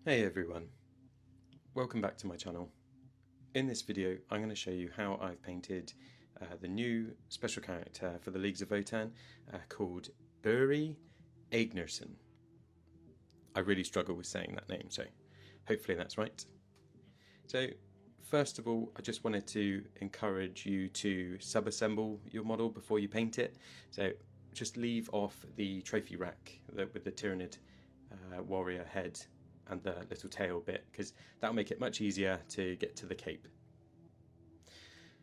Hey everyone, welcome back to my channel. In this video I'm going to show you how I've painted the new special character for the Leagues of Votann called Buri Aegnirssen. I really struggle with saying that name, so hopefully that's right. So first of all, I just wanted to encourage you to sub-assemble your model before you paint it. So just leave off the trophy rack with the Tyranid warrior head and the little tail bit, because that'll make it much easier to get to the cape.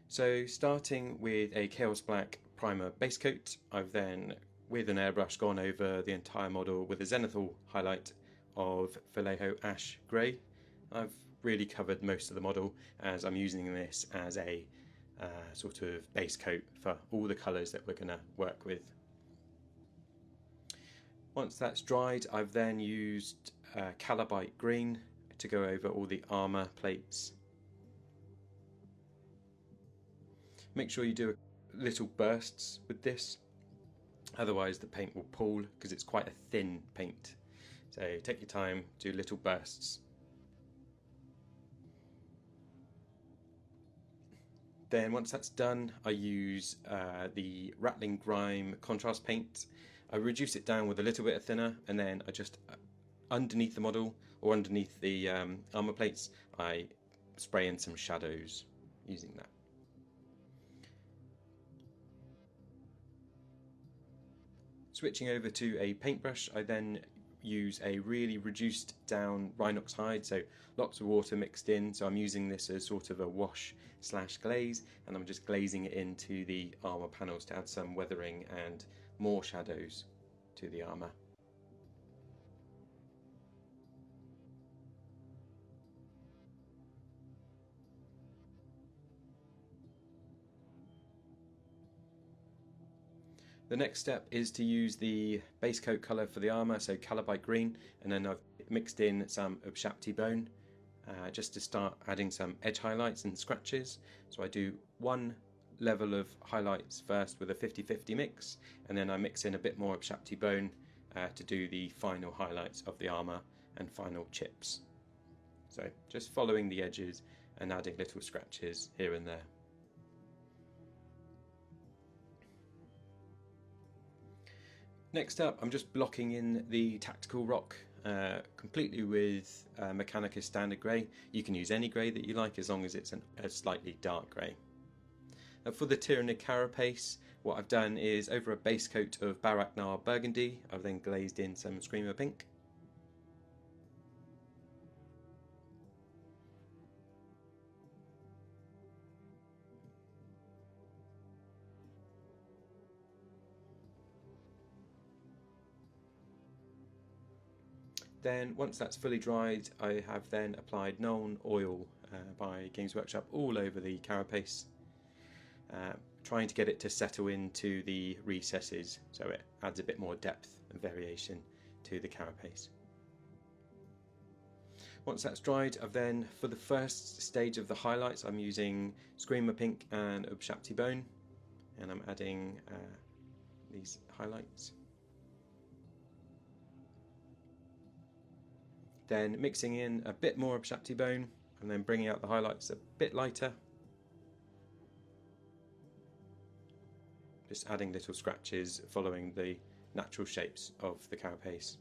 So starting with a Chaos Black primer base coat, I've then with an airbrush gone over the entire model with a zenithal highlight of Vallejo Ash Grey. I've really covered most of the model as I'm using this as a sort of base coat for all the colours that we're going to work with. Once that's dried, I've then used calabash green to go over all the armour plates. Make sure you do little bursts with this, otherwise the paint will pool because it's quite a thin paint. So take your time, do little bursts. Then once that's done, I use the Rattling Grime contrast paint. I reduce it down with a little bit of thinner, and then I just underneath the model or underneath the armour plates, I spray in some shadows using that. Switching over to a paintbrush, I then use a really reduced down Rhinox hide, so lots of water mixed in, so I'm using this as sort of a wash slash glaze, and I'm just glazing it into the armour panels to add some weathering and more shadows to the armour. The next step is to use the base coat colour for the armour, so calabash green, and then I've mixed in some Ubshapti bone just to start adding some edge highlights and scratches. So I do one level of highlights first with a 50-50 mix, and then I mix in a bit more Ubshapti bone to do the final highlights of the armour and final chips. So just following the edges and adding little scratches here and there. Next up, I'm just blocking in the tactical rock completely with Mechanicus standard grey. You can use any grey that you like as long as it's a slightly dark grey. For the Tyranid carapace, what I've done is over a base coat of Baraknar burgundy, I've then glazed in some Screamer pink. Then once that's fully dried, I have then applied Nuln oil by Games Workshop all over the carapace, trying to get it to settle into the recesses so it adds a bit more depth and variation to the carapace. Once that's dried, I've then, for the first stage of the highlights, I'm using Screamer Pink and Ubshapti Bone, and I'm adding these highlights. Then mixing in a bit more Ubshapti Bone and then bringing out the highlights a bit lighter. Just adding little scratches following the natural shapes of the carapace.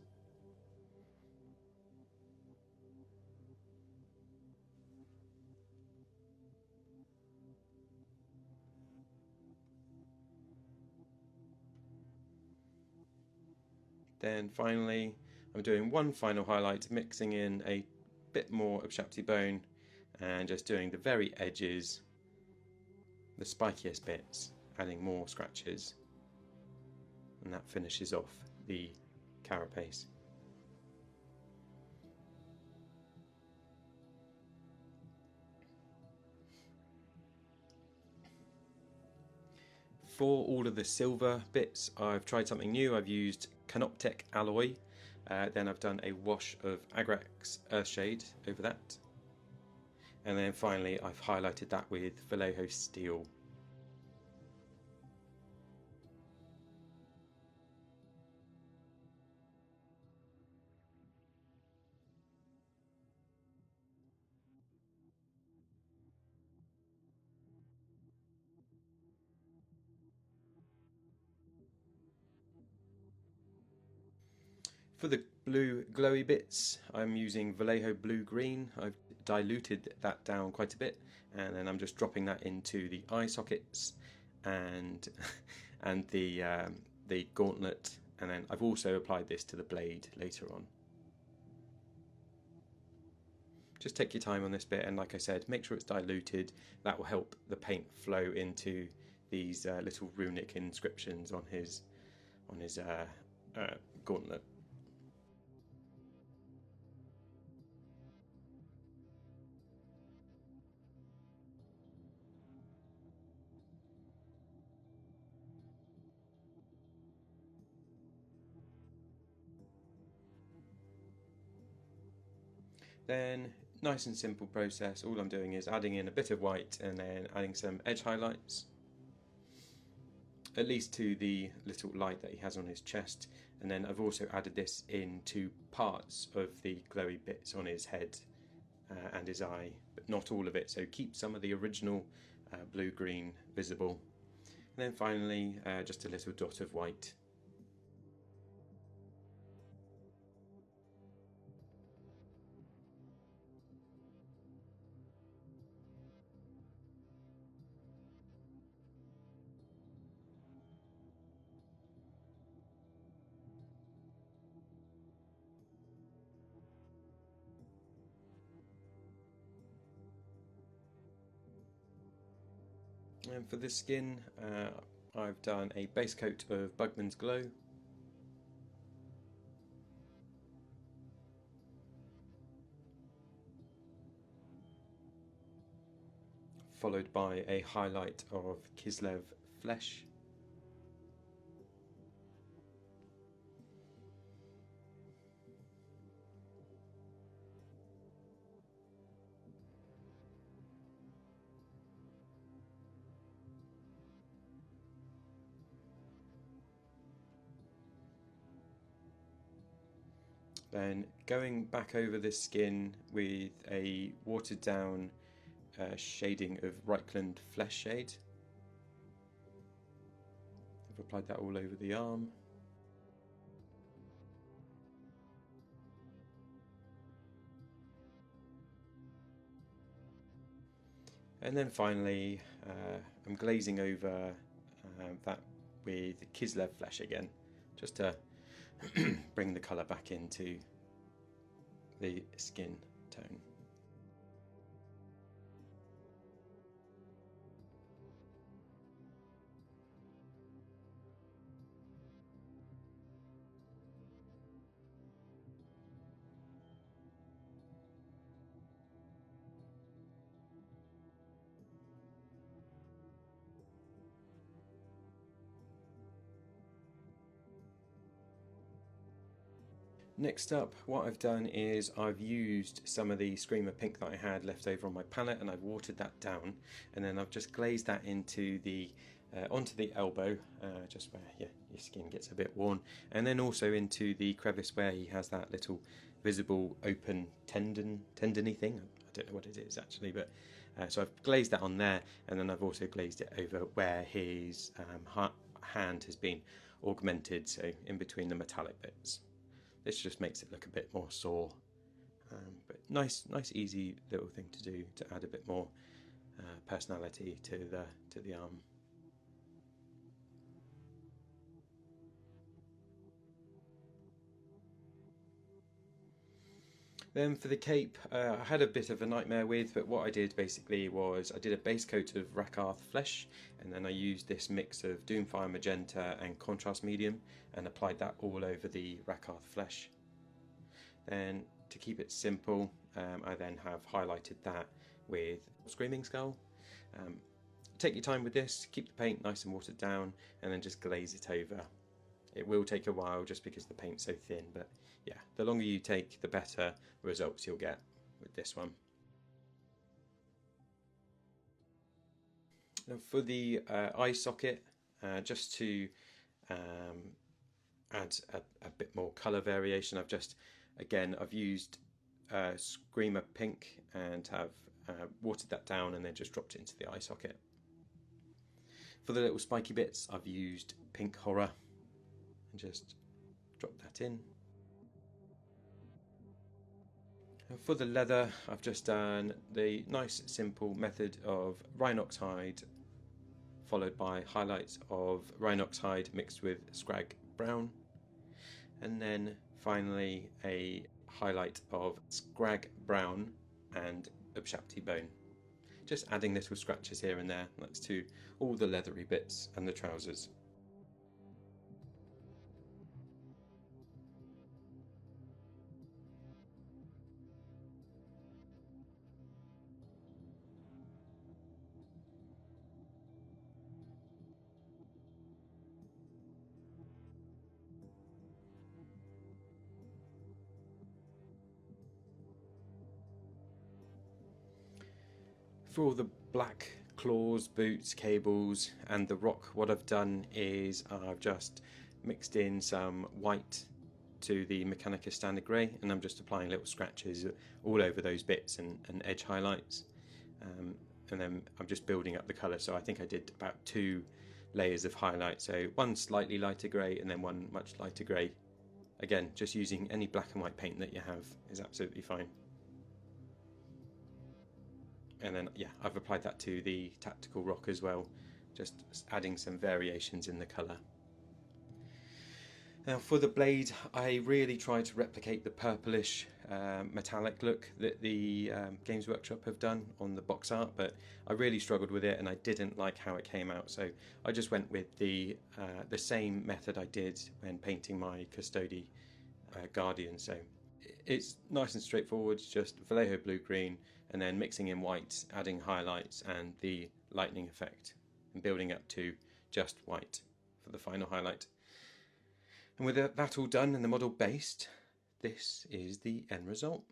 Then finally, I'm doing one final highlight, mixing in a bit more Ubshapti Bone and just doing the very edges, the spikiest bits, adding more scratches, and that finishes off the carapace. For all of the silver bits, I've tried something new. I've used Canoptek alloy, then I've done a wash of Agrax Earthshade over that, and then finally I've highlighted that with Vallejo steel. For the blue glowy bits, I'm using Vallejo Blue Green. I've diluted that down quite a bit, and then I'm just dropping that into the eye sockets and and the gauntlet, and then I've also applied this to the blade later on. Just take your time on this bit, and like I said, make sure it's diluted. That will help the paint flow into these little runic inscriptions on his gauntlet. Then, nice and simple process. All I'm doing is adding in a bit of white and then adding some edge highlights, at least to the little light that he has on his chest. And then I've also added this into parts of the glowy bits on his head and his eye, but not all of it. So keep some of the original blue-green visible. And then finally, just a little dot of white. And for this skin, I've done a base coat of Bugman's Glow. Followed by a highlight of Kislev Flesh. Then going back over this skin with a watered down shading of Reichland Flesh Shade. I've applied that all over the arm. And then finally, I'm glazing over that with Kislev Flesh again, just to bring the colour back into the skin tone. Next up, what I've done is I've used some of the Screamer Pink that I had left over on my palette, and I've watered that down, and then I've just glazed that into the onto the elbow, just where your skin gets a bit worn, and then also into the crevice where he has that little visible open tendony thing. I don't know what it is actually, but so I've glazed that on there, and then I've also glazed it over where his hand has been augmented, so in between the metallic bits. This just makes it look a bit more sore, but nice, easy little thing to do to add a bit more personality to the arm. Then for the cape, I had a bit of a nightmare with, but what I did basically was I did a base coat of Rakarth Flesh, and then I used this mix of Doomfire Magenta and Contrast Medium and applied that all over the Rakarth Flesh. Then to keep it simple, I then have highlighted that with Screaming Skull. Take your time with this, keep the paint nice and watered down, and then just glaze it over. It will take a while just because the paint's so thin, but yeah, the longer you take, the better results you'll get with this one. Now for the eye socket, just to add a bit more colour variation, I've used Screamer Pink and have watered that down and then just dropped it into the eye socket. For the little spiky bits, I've used Pink Horror and just drop that in. For the leather, I've just done the nice simple method of Rhinoxide followed by highlights of Rhinoxide mixed with Scrag Brown, and then finally a highlight of Scrag Brown and Ubshapti Bone. Just adding little scratches here and there, that's to all the leathery bits and the trousers. For all the black claws, boots, cables and the rock, what I've done is I've just mixed in some white to the Mechanicus Standard Grey, and I'm just applying little scratches all over those bits and edge highlights, and then I'm just building up the colour. So I think I did about 2 layers of highlight, so one slightly lighter grey and then one much lighter grey. Again, just using any black and white paint that you have is absolutely fine. And then, yeah, I've applied that to the tactical rock as well, just adding some variations in the colour. Now for the blade, I really tried to replicate the purplish metallic look that the Games Workshop have done on the box art, but I really struggled with it and I didn't like how it came out, so I just went with the same method I did when painting my Custodi Guardian. So it's nice and straightforward, just Vallejo blue green and then mixing in white, adding highlights and the lightning effect, and building up to just white for the final highlight. And with that all done and the model based, this is the end result.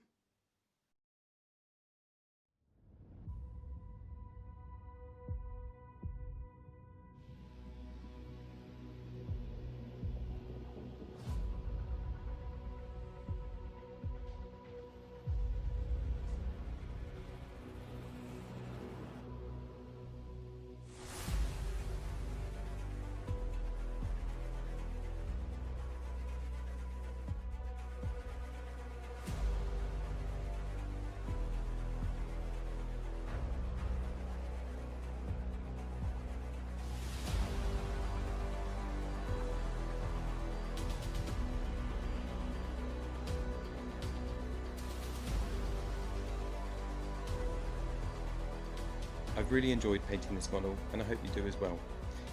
I've really enjoyed painting this model and I hope you do as well.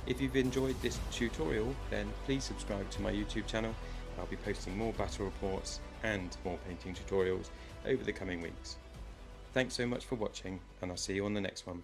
If you've enjoyed this tutorial, then please subscribe to my YouTube channel. I'll be posting more battle reports and more painting tutorials over the coming weeks. Thanks so much for watching, and I'll see you on the next one.